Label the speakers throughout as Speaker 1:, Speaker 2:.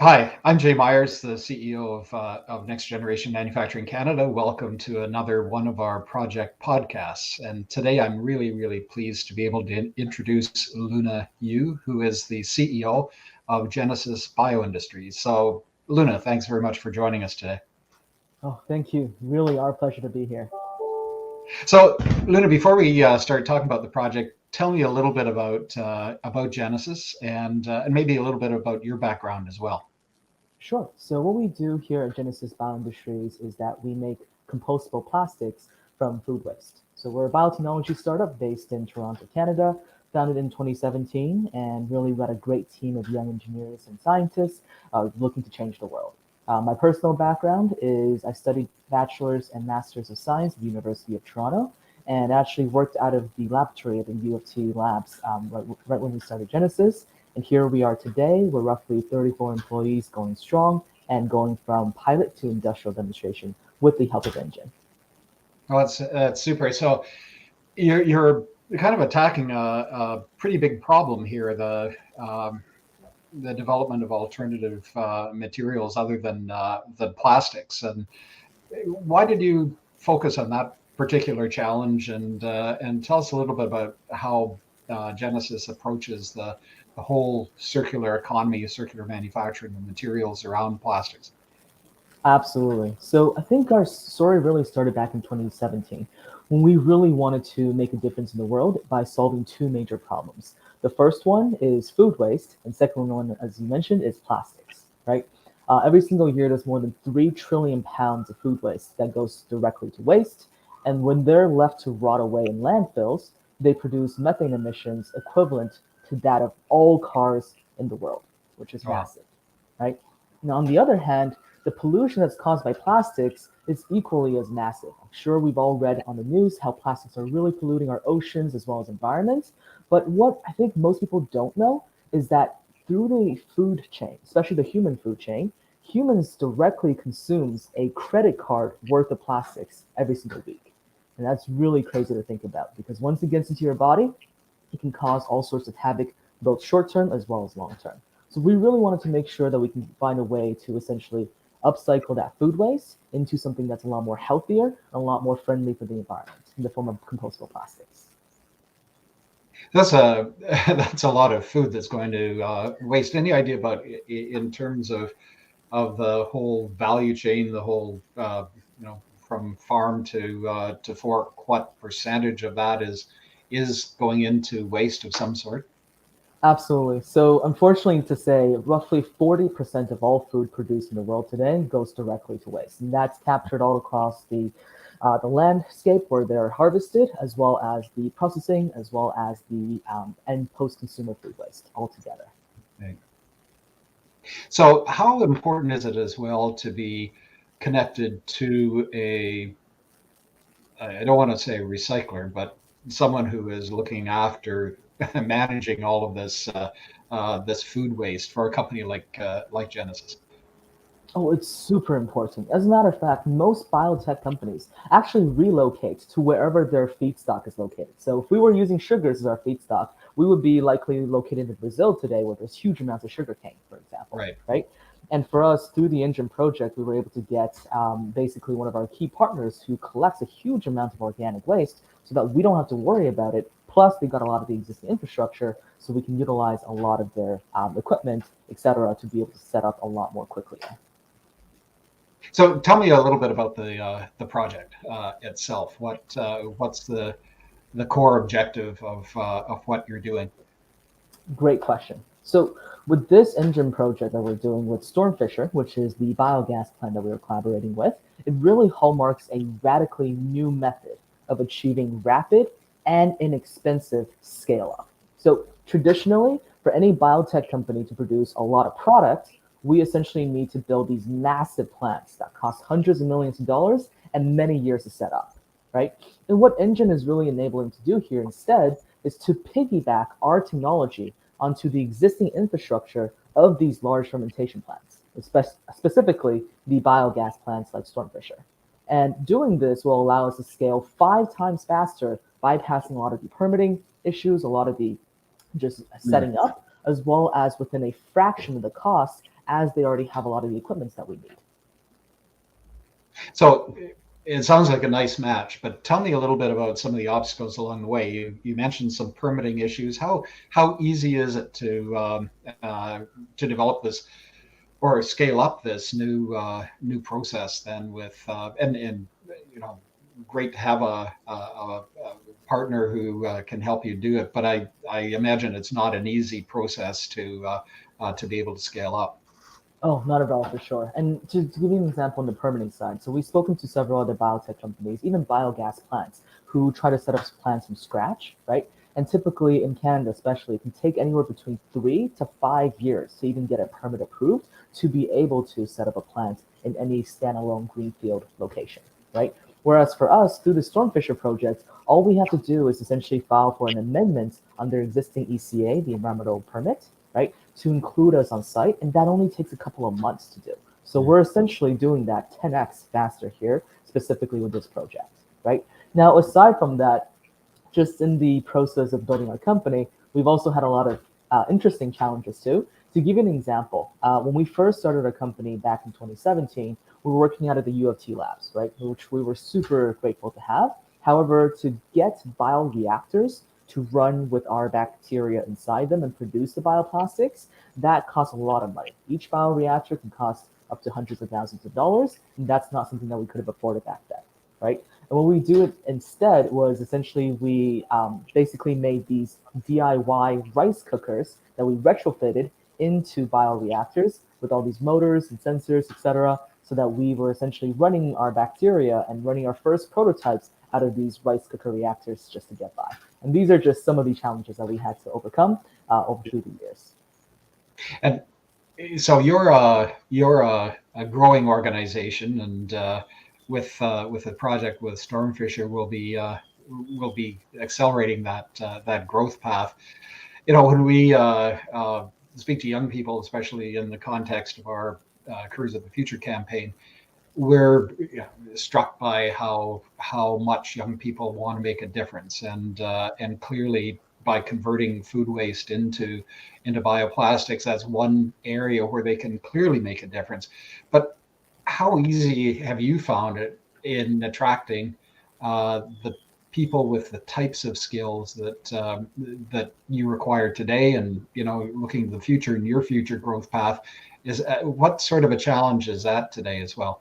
Speaker 1: Hi, I'm Jay Myers, the CEO of Next Generation Manufacturing Canada. Welcome to another one of our project podcasts. And today I'm really pleased to be able to introduce Luna Yu, who is the CEO of Genecis Bioindustries. So, Luna, thanks very much for joining us today.
Speaker 2: Oh, thank you. Really our pleasure to be here.
Speaker 1: So, Luna, before we start talking about the project, tell me a little bit about Genesis and maybe a little bit about your background as well.
Speaker 2: Sure. So what we do here at Genecis Bioindustries is that we make compostable plastics from food waste. So we're a biotechnology startup based in Toronto, Canada, founded in 2017, and really we got a great team of young engineers and scientists looking to change the world. My personal background is I studied bachelor's and master's of science at the University of Toronto, and actually worked out of the laboratory at the U of T labs right when we started Genesis. And here we are today. We're roughly 34 employees going strong and going from pilot to industrial demonstration with the help of NGen.
Speaker 1: Oh, that's super. So you're kind of attacking a pretty big problem here, the development of alternative materials other than plastics. And why did you focus on that particular challenge? And tell us a little bit about how Genesis approaches the whole circular economy, circular manufacturing of materials around plastics.
Speaker 2: Absolutely. So I think our story really started back in 2017 when we really wanted to make a difference in the world by solving two major problems. The first one is food waste, and second one, as you mentioned, is plastics, right? Every single year, there's more than 3 trillion pounds of food waste that goes directly to waste. And when they're left to rot away in landfills, they produce methane emissions equivalent to that of all cars in the world, which is
Speaker 1: Wow.
Speaker 2: massive, right? Now, on the other hand, the pollution that's caused by plastics is equally as massive. I'm sure we've all read on the news how plastics are really polluting our oceans as well as environments. But what I think most people don't know is that through the food chain, especially the human food chain, humans directly consumes a credit card worth of plastics every single week. And that's really crazy to think about because once it gets into your body, it can cause all sorts of havoc, both short term as well as long term. So we really wanted to make sure that we can find a way to essentially upcycle that food waste into something that's a lot more healthier and a lot more friendly for the environment in the form of compostable plastics.
Speaker 1: That's a that's a lot of food that's going to waste. Any idea about in terms of the whole value chain, the whole from farm to fork, what percentage of that is going into waste of some sort?
Speaker 2: Absolutely. So, unfortunately, to say, roughly 40% of all food produced in the world today goes directly to waste, and that's captured all across the landscape where they're harvested, as well as the processing, as well as the end post-consumer food waste altogether.
Speaker 1: Okay. So, how important is it as well to be connected to I don't want to say recycler, but someone who is looking after managing all of this food waste for a company like Genesis?
Speaker 2: Oh, it's super important. As a matter of fact, most biotech companies actually relocate to wherever their feedstock is located. So if we were using sugars as our feedstock, we would be likely located in Brazil today where there's huge amounts of sugar cane, for example,
Speaker 1: Right.
Speaker 2: right? And for us, through the NGen project, we were able to get basically one of our key partners who collects a huge amount of organic waste so that we don't have to worry about it. Plus, they got a lot of the existing infrastructure, so we can utilize a lot of their equipment, et cetera, to be able to set up a lot more quickly.
Speaker 1: So tell me a little bit about the project itself. What's the core objective of what you're doing?
Speaker 2: Great question. So with this engine project that we're doing with Stormfisher, which is the biogas plant that we are collaborating with, it really hallmarks a radically new method of achieving rapid and inexpensive scale up. So traditionally, for any biotech company to produce a lot of product, we essentially need to build these massive plants that cost hundreds of millions of dollars and many years to set up, right? And what NGen is really enabling to do here instead is to piggyback our technology onto the existing infrastructure of these large fermentation plants, specifically the biogas plants like Stormfisher. And doing this will allow us to scale 5 times faster, bypassing a lot of the permitting issues, a lot of the just
Speaker 1: Mm.
Speaker 2: setting up, as well as within a fraction of the cost as they already have a lot of the equipment that we need.
Speaker 1: So it sounds like a nice match, but tell me a little bit about some of the obstacles along the way. You mentioned some permitting issues. How easy is it to develop this or scale up this new process then with and you know, great to have a partner who can help you do it, but I imagine it's not an easy process to be able to scale up.
Speaker 2: Oh, not at all, for sure. And to give you an example on the permitting side, so we've spoken to several other biotech companies, even biogas plants, who try to set up plants from scratch, right? And typically in Canada, especially, it can take anywhere between 3 to 5 years to even get a permit approved to be able to set up a plant in any standalone greenfield location, right? Whereas for us, through the Stormfisher project, all we have to do is essentially file for an amendment under existing ECA, the environmental permit, right, to include us on site, and that only takes a couple of months to do. So we're essentially doing that 10x faster here, specifically with this project, right? Now, aside from that, just in the process of building our company, we've also had a lot of interesting challenges too. To give you an example, when we first started our company back in 2017, we were working out of the U of T labs, right, which we were super grateful to have. However, to get bioreactors to run with our bacteria inside them and produce the bioplastics, that costs a lot of money. Each bioreactor can cost up to hundreds of thousands of dollars, and that's not something that we could have afforded back then, right? And what we do instead was essentially we basically made these DIY rice cookers that we retrofitted into bioreactors with all these motors and sensors, etc., so that we were essentially running our bacteria and running our first prototypes out of these rice cooker reactors just to get by. And these are just some of the challenges that we had to overcome over through the years.
Speaker 1: And so you're a growing organization, and with a project with Stormfisher, we'll be accelerating that growth path. You know, when we speak to young people, especially in the context of our Careers of the Future campaign, we're struck by how much young people want to make a difference, and clearly by converting food waste into bioplastics, that's one area where they can clearly make a difference. But how easy have you found it in attracting the people with the types of skills that you require today, and looking to the future and your future growth path, is what sort of a challenge is that today as well?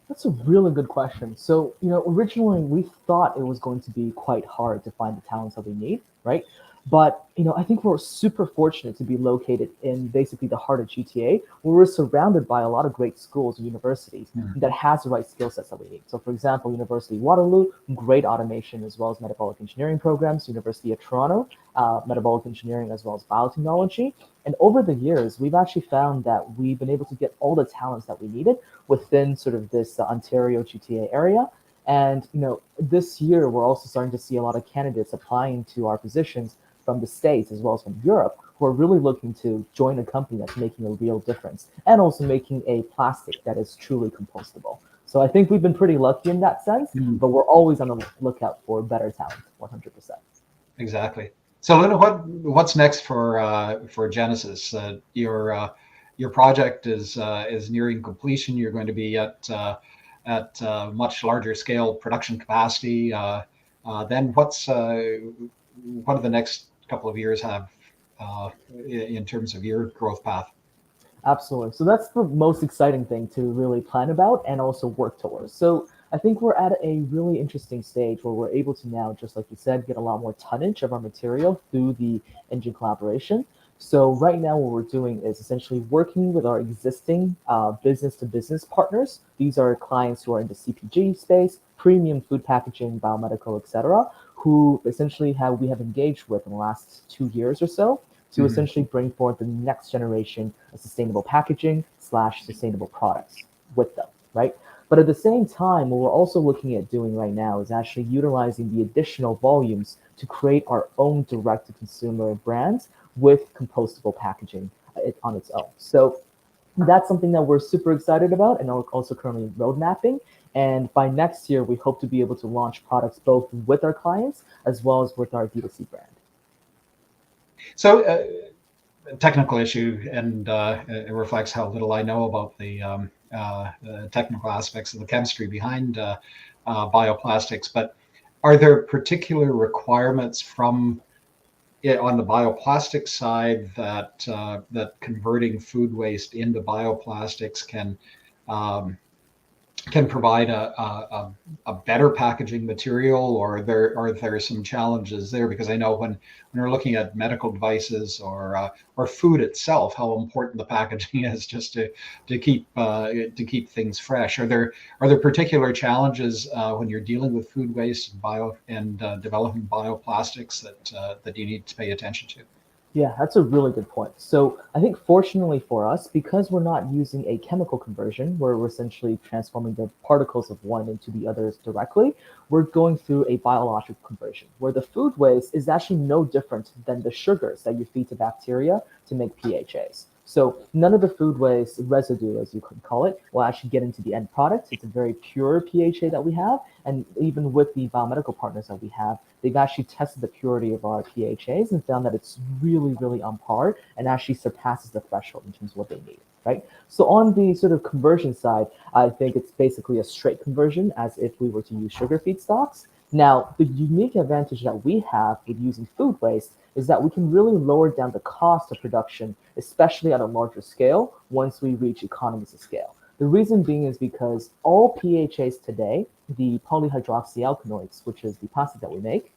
Speaker 2: That's a really good question. So, originally we thought it was going to be quite hard to find the talents that we need, right? But, I think we're super fortunate to be located in basically the heart of GTA, where we're surrounded by a lot of great schools and universities that has the right skill sets that we need. So, for example, University of Waterloo, great automation as well as metabolic engineering programs. University of Toronto, metabolic engineering as well as biotechnology. And over the years, we've actually found that we've been able to get all the talents that we needed within sort of this Ontario GTA area. And this year we're also starting to see a lot of candidates applying to our positions from the States as well as from Europe, who are really looking to join a company that's making a real difference and also making a plastic that is truly compostable. So I think we've been pretty lucky in that sense, but we're always on the lookout for better talent, 100%.
Speaker 1: Exactly. So, Linda, what's next for Genecis? Your project is nearing completion. You're going to be at much larger scale production capacity. Then what do the next couple of years have in terms of your growth path?
Speaker 2: Absolutely. So that's the most exciting thing to really plan about and also work towards. So I think we're at a really interesting stage where we're able to now, just like you said, get a lot more tonnage of our material through the NGen collaboration. So right now what we're doing is essentially working with our existing business-to-business partners. These are clients who are in the CPG space, premium food packaging, biomedical, etc., who essentially we have engaged with in the last 2 years or so to essentially bring forth the next generation of sustainable packaging / sustainable products with them, right? But at the same time, what we're also looking at doing right now is actually utilizing the additional volumes to create our own direct-to-consumer brands with compostable packaging on its own. So that's something that we're super excited about and are also currently road mapping. And by next year, we hope to be able to launch products both with our clients as well as with our D2C brand.
Speaker 1: So technical issue, and it reflects how little I know about the technical aspects of the chemistry behind bioplastics. But are there particular requirements from it on the bioplastic side that that converting food waste into bioplastics um, can provide a better packaging material, or are there some challenges there? Because I know when we're looking at medical devices or food itself, how important the packaging is just to keep things fresh. Are there particular challenges when you're dealing with food waste and developing bioplastics that you need to pay attention to?
Speaker 2: Yeah, that's a really good point. So I think fortunately for us, because we're not using a chemical conversion where we're essentially transforming the particles of one into the others directly, we're going through a biological conversion where the food waste is actually no different than the sugars that you feed to bacteria to make PHAs. So none of the food waste residue, as you could call it, will actually get into the end product. It's a very pure PHA that we have. And even with the biomedical partners that we have, they've actually tested the purity of our PHAs and found that it's really, really on par and actually surpasses the threshold in terms of what they need, right? So on the sort of conversion side, I think it's basically a straight conversion as if we were to use sugar feedstocks. Now, the unique advantage that we have with using food waste is that we can really lower down the cost of production, especially at a larger scale, once we reach economies of scale. The reason being is because all PHAs today, the polyhydroxyalkanoids, which is the plastic that we make,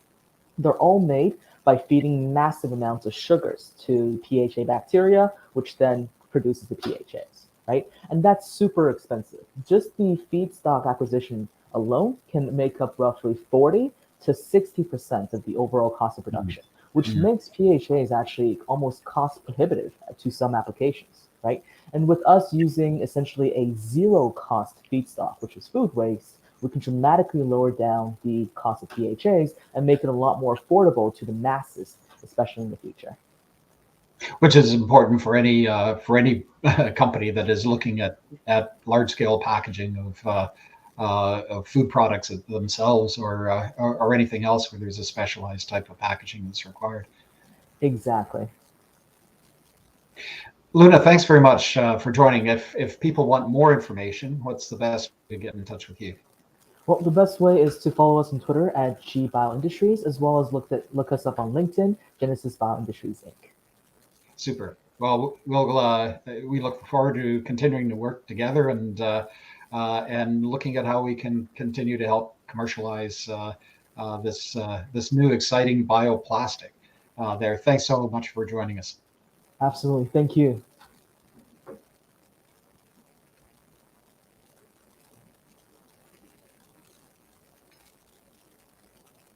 Speaker 2: they're all made by feeding massive amounts of sugars to PHA bacteria, which then produces the PHAs, right? And that's super expensive. Just the feedstock acquisition alone can make up roughly 40 to 60% of the overall cost of production, which makes PHAs actually almost cost prohibitive to some applications, right? And with us using essentially a zero cost feedstock, which is food waste, we can dramatically lower down the cost of PHAs and make it a lot more affordable to the masses, especially in the future.
Speaker 1: Which is important for any company that is looking at large scale packaging of food products themselves, or anything else where there's a specialized type of packaging that's required.
Speaker 2: Exactly.
Speaker 1: Luna, thanks very much for joining. If people want more information, what's the best way to get in touch with you?
Speaker 2: Well, the best way is to follow us on Twitter at G Bioindustries, as well as look us up on LinkedIn, Genecis Bioindustries Inc.
Speaker 1: Super. Well, we look forward to continuing to work together and looking at how we can continue to help commercialize this new exciting bioplastic. There. Thanks so much for joining us.
Speaker 2: Absolutely. Thank you.